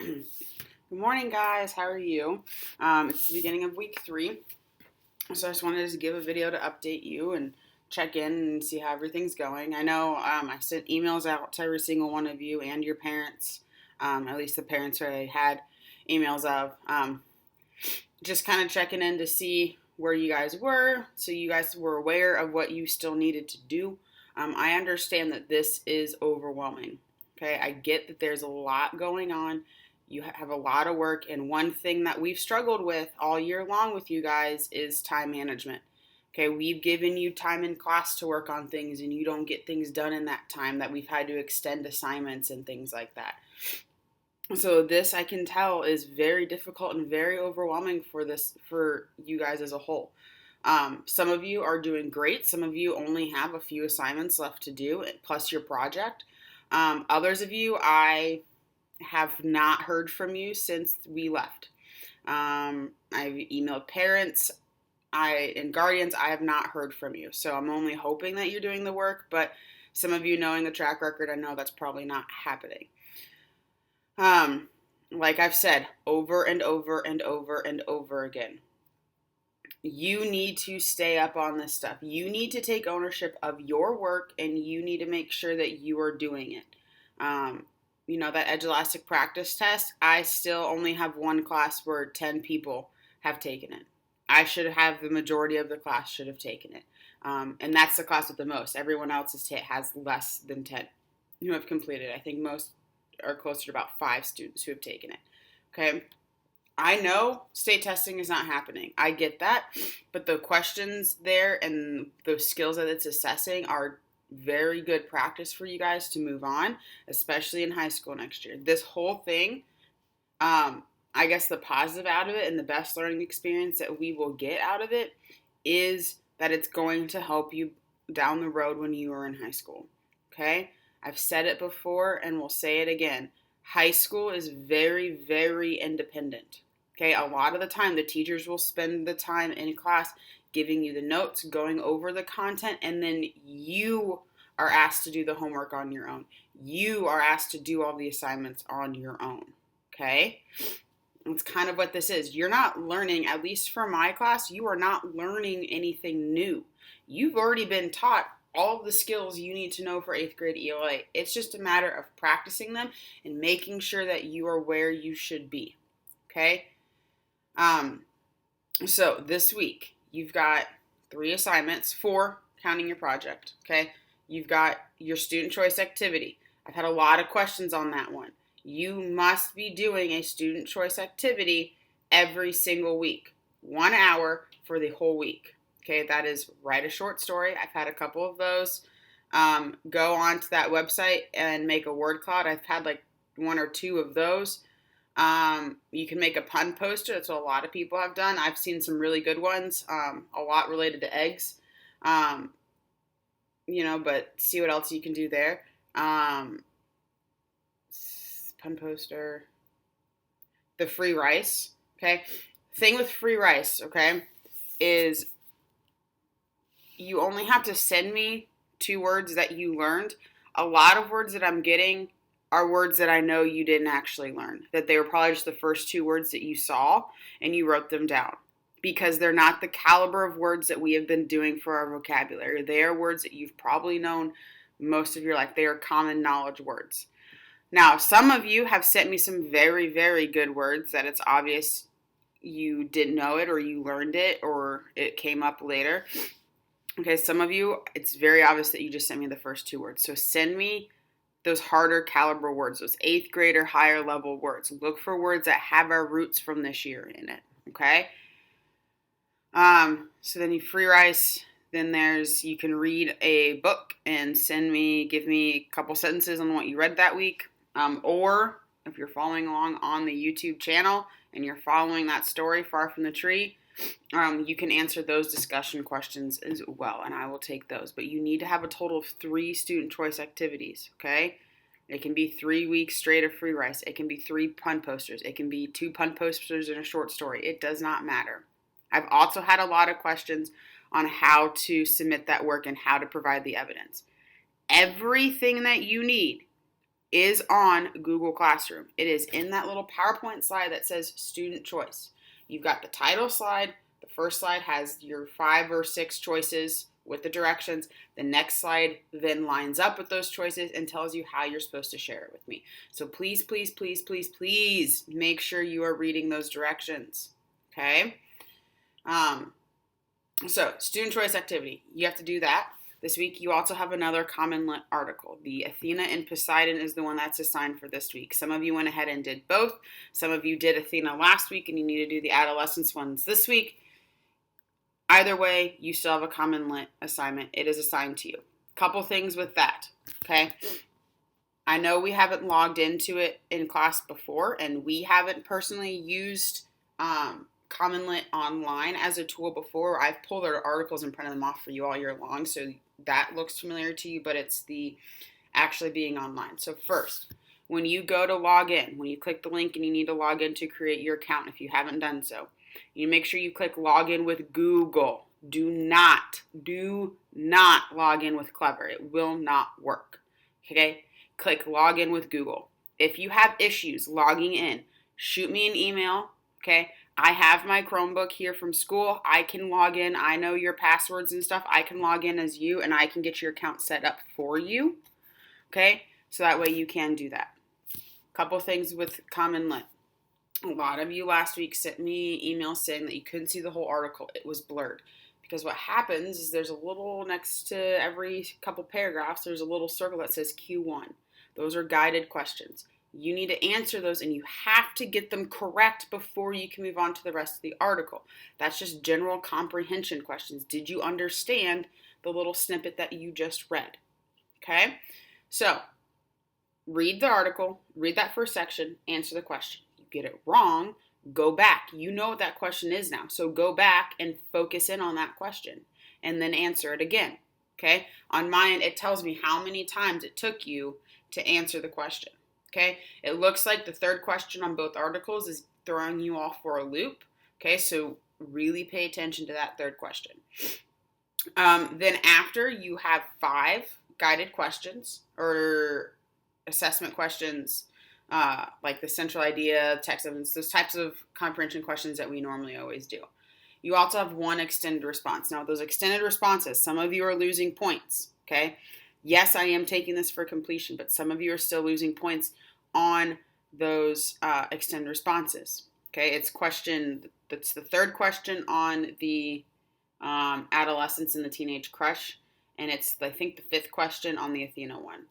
Good morning, guys. How are you? It's the beginning of week 3, so I just wanted to give a video to update you and check in and see how everything's going. I know I sent emails out to every single one of you and your parents, at least the parents who I had emails of, just kind of checking in to see where you guys were, so you guys were aware of what you still needed to do. I understand that this is overwhelming. Okay, I get that there's a lot going on. You have a lot of work, and one thing that we've struggled with all year long with you guys is time management. Okay, we've given you time in class to work on things, and you don't get things done in that time, that we've had to extend assignments and things like that. So this, I can tell, is very difficult and very overwhelming for you guys as a whole. Some of you are doing great. Some of you only have a few assignments left to do, plus your project. Others of you, I have not heard from you since we left. I've emailed parents and guardians. I have not heard from you. So I'm only hoping that you're doing the work, but some of you, knowing the track record, I know that's probably not happening. Like I've said over and over and over and over again, you need to stay up on this stuff. You need to take ownership of your work, and you need to make sure that you are doing it. That Edulastic practice test, I still only have one class where 10 people have taken it. I should have the majority of the class should have taken it. And that's the class with the most. Everyone else has less than 10 who have completed it. I think most are closer to about 5 students who have taken it. Okay. I know state testing is not happening. I get that. But the questions there and the skills that it's assessing are very good practice for you guys to move on, especially in high school next year. This whole thing, I guess the positive out of it and the best learning experience that we will get out of it is that it's going to help you down the road when you are in high school. Okay? I've said it before and will say it again. High school is very, very independent. Okay? A lot of the time, the teachers will spend the time in class giving you the notes, going over the content, and then you are asked to do the homework on your own. You are asked to do all the assignments on your own. Okay? That's kind of what this is. You're not learning, at least for my class, you are not learning anything new. You've already been taught all of the skills you need to know for 8th grade ELA. It's just a matter of practicing them and making sure that you are where you should be. Okay? So this week, you've got 3 assignments, 4 counting your project. Okay? You've got your student choice activity. I've had a lot of questions on that one. You must be doing a student choice activity every single week, 1 hour for the whole week. Okay, that is write a short story. I've had a couple of those. Go on to that website and make a word cloud. I've had like 1 or 2 of those. You can make a pun poster. That's what a lot of people have done. I've seen some really good ones, a lot related to eggs. But see what else you can do there. Pun poster. The free rice. Okay. Thing with free rice, okay, is you only have to send me 2 words that you learned. A lot of words that I'm getting are words that I know you didn't actually learn, that they were probably just the first 2 words that you saw and you wrote them down, because they're not the caliber of words that we have been doing for our vocabulary. They are words that you've probably known most of your life. They are common knowledge words. Now, some of you have sent me some very, very good words that it's obvious you didn't know it, or you learned it, or it came up later. Okay, some of you, it's very obvious that you just sent me the first 2 words. So send me those harder caliber words, those 8th grade or higher level words. Look for words that have our roots from this year in it, okay? So then you free rice. Then you can read a book and give me a couple sentences on what you read that week. Or if you're following along on the YouTube channel and you're following that story, Far from the Tree, you can answer those discussion questions as well, and I will take those. But you need to have a total of 3 student choice activities, okay? It can be 3 weeks straight of free rice. It can be 3 pun posters. It can be 2 pun posters and a short story. It does not matter. I've also had a lot of questions on how to submit that work and how to provide the evidence. Everything that you need is on Google Classroom. It is in that little PowerPoint slide that says student choice. You've got the title slide. The first slide has your 5 or 6 choices with the directions. The next slide then lines up with those choices and tells you how you're supposed to share it with me. So please, please, please, please, please make sure you are reading those directions. Okay? So student choice activity, you have to do that. This week, you also have another Common Lit article. The Athena and Poseidon is the one that's assigned for this week. Some of you went ahead and did both. Some of you did Athena last week, and you need to do the adolescence ones this week. Either way, you still have a Common Lit assignment. It is assigned to you. Couple things with that, okay? I know we haven't logged into it in class before, and we haven't personally used Common Lit online as a tool before. I've pulled our articles and printed them off for you all year long, so that looks familiar to you, but it's the actually being online. So first, when you go to log in, when you click the link and you need to log in to create your account, if you haven't done so, you make sure you click login with Google. Do not log in with Clever. It will not work. Okay? Click login with Google. If you have issues logging in, shoot me an email. Okay? I have my Chromebook here from school. I can log in. I know your passwords and stuff. I can log in as you, and I can get your account set up for you. Okay? So that way you can do that. Couple things with Common Lit. A lot of you last week sent me emails saying that you couldn't see the whole article. It was blurred. Because what happens is there's a little, next to every couple paragraphs, there's a little circle that says Q1. Those are guided questions. You need to answer those, and you have to get them correct before you can move on to the rest of the article. That's just general comprehension questions. Did you understand the little snippet that you just read? Okay? So, read the article, read that first section, answer the question. You get it wrong, go back. You know what that question is now. So go back and focus in on that question and then answer it again. Okay? On mine, it tells me how many times it took you to answer the question. Okay? It looks like the third question on both articles is throwing you off for a loop. Okay? So really pay attention to that third question. Then after, you have 5 guided questions or assessment questions, like the central idea, text evidence, those types of comprehension questions that we normally always do. You also have 1 extended response. Now, those extended responses, some of you are losing points, okay? Yes, I am taking this for completion, but some of you are still losing points on those extended responses, okay? That's the third question on the adolescence and the teenage crush, and it's, I think, the 5th question on the Athena one.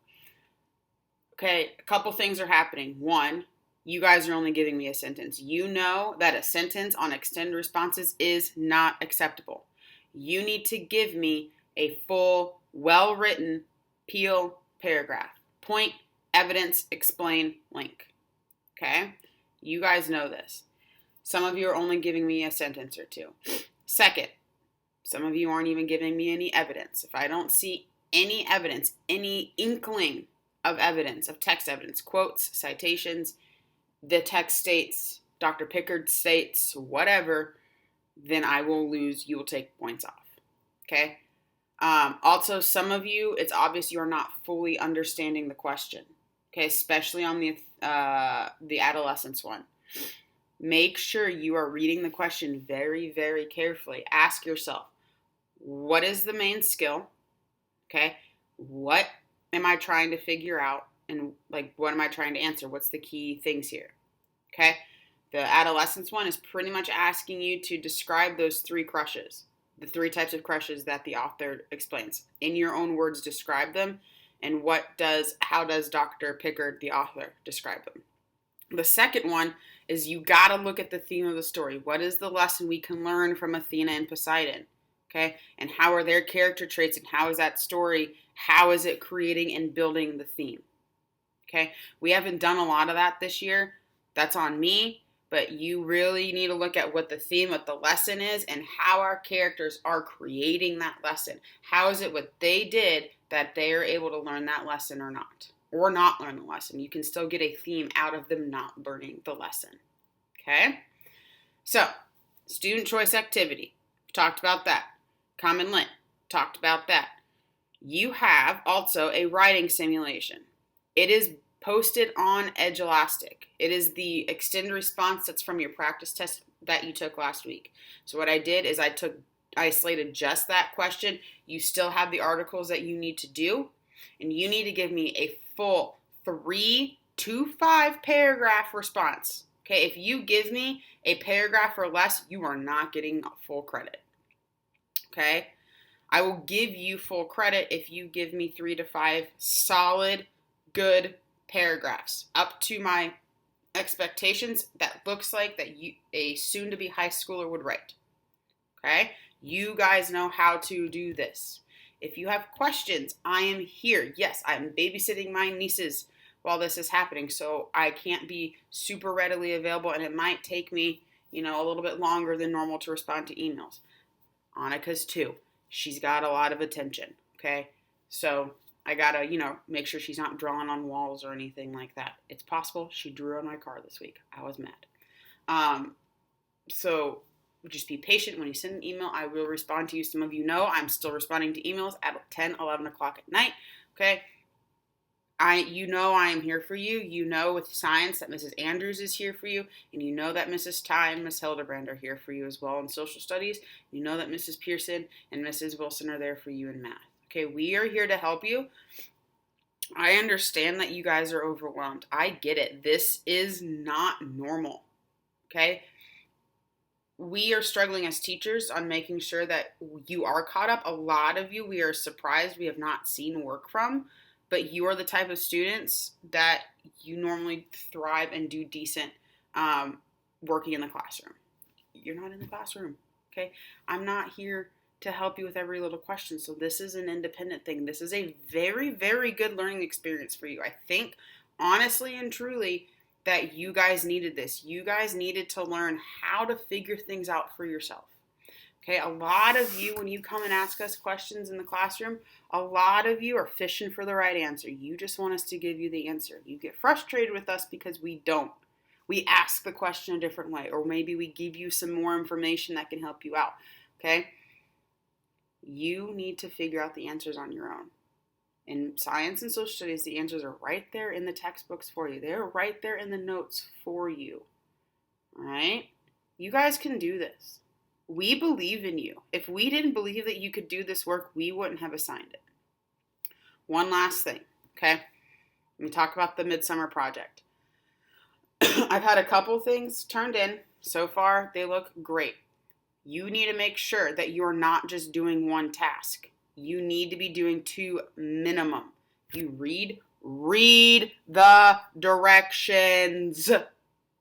Okay, a couple things are happening. 1, you guys are only giving me a sentence. You know that a sentence on extended responses is not acceptable. You need to give me a full, well-written Peel paragraph. Point, evidence, explain, link. Okay? You guys know this. Some of you are only giving me a sentence or 2. Second, some of you aren't even giving me any evidence. If I don't see any evidence, any inkling of evidence, of text evidence, quotes, citations, the text states, Dr. Pickard states, whatever, then I will lose. You will take points off. Okay? Also, some of you, it's obvious you are not fully understanding the question. Okay? Especially on the adolescence one. Make sure you are reading the question very, very carefully. Ask yourself, what is the main skill? Okay? What am I trying to figure out? And what am I trying to answer? What's the key things here? Okay? The adolescence one is pretty much asking you to describe those 3 crushes. The 3 types of crushes that the author explains. In your own words, describe them. And how does Dr. Pickard, the author, describe them? The second one is you got to look at the theme of the story. What is the lesson we can learn from Athena and Poseidon? Okay? And how are their character traits, and how is that story, how is it creating and building the theme? Okay? We haven't done a lot of that this year. That's on me. But you really need to look at what the theme of the lesson is and how our characters are creating that lesson. How is it what they did that they are able to learn that lesson or not? Or not learn the lesson. You can still get a theme out of them not learning the lesson. Okay? So, student choice activity. Talked about that. Common Lit. Talked about that. You have also a writing simulation. It is Post it on Edge Elastic. It is the extended response that's from your practice test that you took last week. So what I did is I isolated just that question. You still have the articles that you need to do, and you need to give me a full 3 to 5 paragraph response. Okay, if you give me a paragraph or less, you are not getting full credit. Okay, I will give you full credit if you give me 3 to 5 solid, good paragraphs up to my expectations that looks like that a soon-to-be high schooler would write. Okay, you guys know how to do this. If you have questions, I am here. Yes, I'm babysitting my nieces while this is happening, so I can't be super readily available, and it might take me, a little bit longer than normal to respond to emails. Annika's too. She's got a lot of attention, okay? So I gotta, make sure she's not drawing on walls or anything like that. It's possible she drew on my car this week. I was mad. So just be patient. When you send an email, I will respond to you. Some of you know I'm still responding to emails at 10, 11 o'clock at night, okay? I am here for you. You know with science that Mrs. Andrews is here for you, and you know that Mrs. Ty and Miss Hildebrand are here for you as well in social studies. You know that Mrs. Pearson and Mrs. Wilson are there for you in math. Okay, we are here to help you. I understand that you guys are overwhelmed. I get it. This is not normal. Okay? We are struggling as teachers on making sure that you are caught up. A lot of you, we are surprised we have not seen work from, but you are the type of students that you normally thrive and do decent working in the classroom. You're not in the classroom, okay? I'm not here to help you with every little question, so this is an independent thing. This is a very, very good learning experience for you. I think, honestly and truly, that you guys needed this. You guys needed to learn how to figure things out for yourself. Okay, a lot of you, when you come and ask us questions in the classroom, a lot of you are fishing for the right answer. You just want us to give you the answer. You get frustrated with us because we don't. We ask the question a different way, or maybe we give you some more information that can help you out. Okay? You need to figure out the answers on your own. In science and social studies, the answers are right there in the textbooks for you. They're right there in the notes for you. All right? You guys can do this. We believe in you. If we didn't believe that you could do this work, we wouldn't have assigned it. One last thing, okay? Let me talk about the Midsummer Project. I've had a couple things turned in. So far, they look great. You need to make sure that you're not just doing one task. You need to be doing 2 minimum. If you read the directions.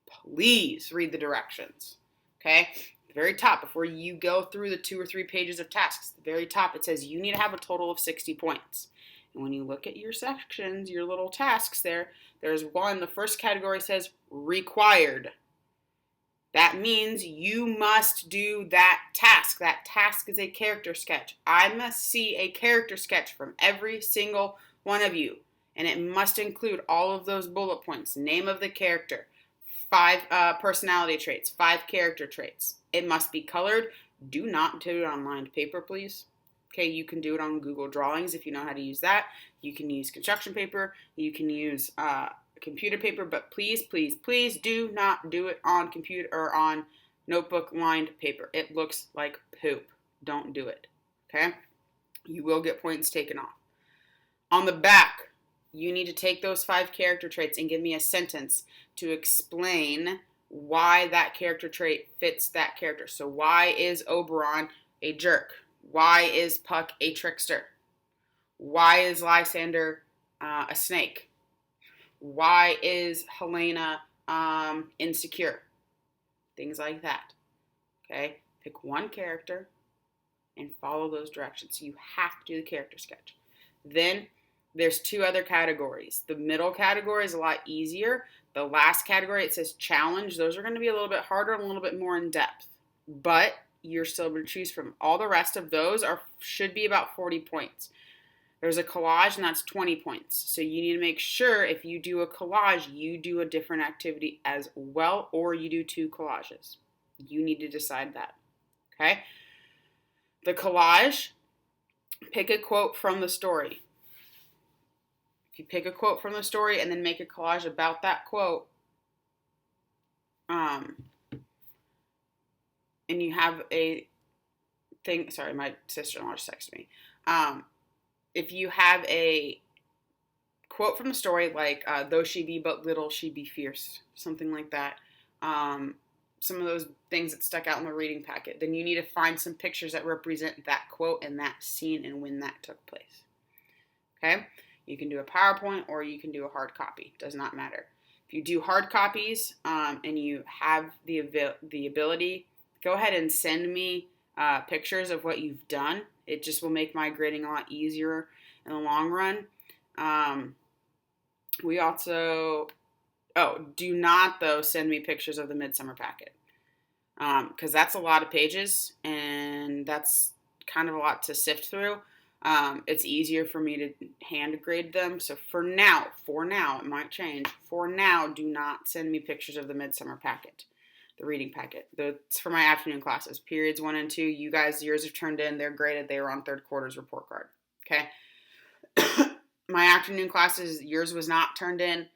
Please read the directions, okay? The very top, before you go through the 2 or 3 pages of tasks, the very top, it says you need to have a total of 60 points. And when you look at your sections, your little tasks there's one, the first category says required. That means you must do that task. That task is a character sketch. I must see a character sketch from every single one of you. And it must include all of those bullet points. Name of the character, 5 personality traits, 5 character traits. It must be colored. Do not do it on lined paper, please. Okay, you can do it on Google Drawings if you know how to use that. You can use construction paper. You can use computer paper, but please, please, please do not do it on computer or on notebook lined paper. It looks like poop. Don't do it. Okay? You will get points taken off. On the back, you need to take those 5 character traits and give me a sentence to explain why that character trait fits that character. So why is Oberon a jerk? Why is Puck a trickster? Why is Lysander a snake? Why is Helena insecure? Things like that. Okay? Pick one character and follow those directions. So you have to do the character sketch. Then there's 2 other categories. The middle category is a lot easier. The last category, it says challenge. Those are going to be a little bit harder and a little bit more in depth. But you're still able to choose from. All the rest of those should be about 40 points. There's a collage, and that's 20 points. So you need to make sure if you do a collage, you do a different activity as well, or you do 2 collages. You need to decide that. Okay? The collage, pick a quote from the story. If you pick a quote from the story and then make a collage about that quote, and you have a thing, sorry, my sister-in-law just texted me. If you have a quote from the story, like, though she be but little, she be fierce, something like that. Some of those things that stuck out in the reading packet. Then you need to find some pictures that represent that quote and that scene and when that took place. Okay? You can do a PowerPoint or you can do a hard copy. Does not matter. If you do hard copies and you have the ability, go ahead and send me pictures of what you've done. It just will make my grading a lot easier in the long run. We also, do not, though, send me pictures of the Midsummer packet. Because that's a lot of pages, and that's kind of a lot to sift through. It's easier for me to hand grade them. So for now, it might change. For now, do not send me pictures of the Midsummer packet, the reading packet. It's for my afternoon classes, periods 1 and 2. You guys, yours have turned in. They're graded. They were on third quarter's report card. Okay. My afternoon classes, yours was not turned in.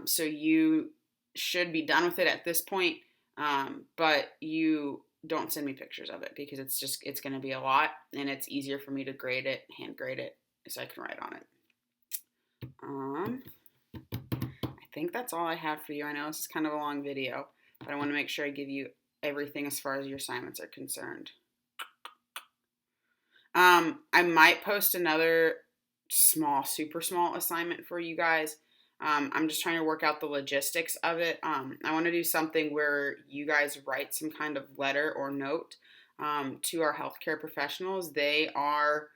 So you should be done with it at this point. But you don't send me pictures of it because it's going to be a lot, and it's easier for me to grade it, hand grade it, so I can write on it. I think that's all I have for you. I know this is kind of a long video, but I want to make sure I give you everything as far as your assignments are concerned. I might post another super small assignment for you guys. I'm just trying to work out the logistics of it. I want to do something where you guys write some kind of letter or note to our healthcare professionals. They are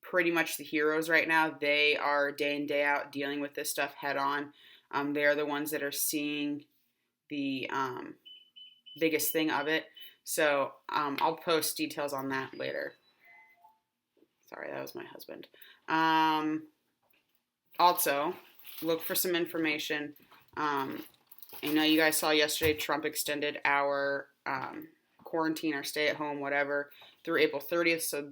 pretty much the heroes right now. They are day in, day out dealing with this stuff head on. They are the ones that are seeing the biggest thing of it. So I'll post details on that later. Sorry, that was my husband. Also, look for some information. I know you guys saw yesterday Trump extended our quarantine, our stay at home, whatever, through April 30th. So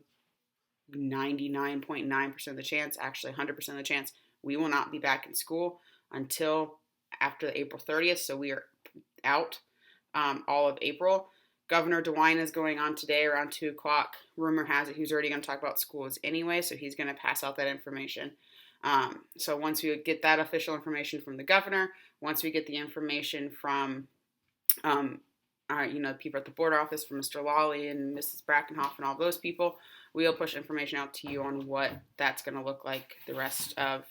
99.9% of the chance, actually 100% of the chance, we will not be back in school until after the April 30th. So we are out all of April. Governor DeWine is going on today around 2 o'clock. Rumor has it he's already going to talk about schools anyway, so he's going to pass out that information. So once we get that official information from the governor, once we get the information from, people at the border office, from Mr. Lawley and Mrs. Brackenhoff and all those people, we'll push information out to you on what that's going to look like the rest of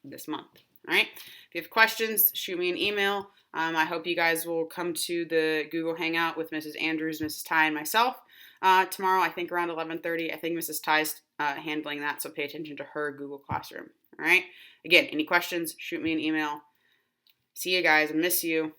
this month. All right. If you have questions, shoot me an email. I hope you guys will come to the Google Hangout with Mrs. Andrews, Mrs. Ty, and myself tomorrow. I think around 11:30. I think Mrs. Ty's handling that, so pay attention to her Google Classroom. All right. Again, any questions, shoot me an email. See you guys. I miss you.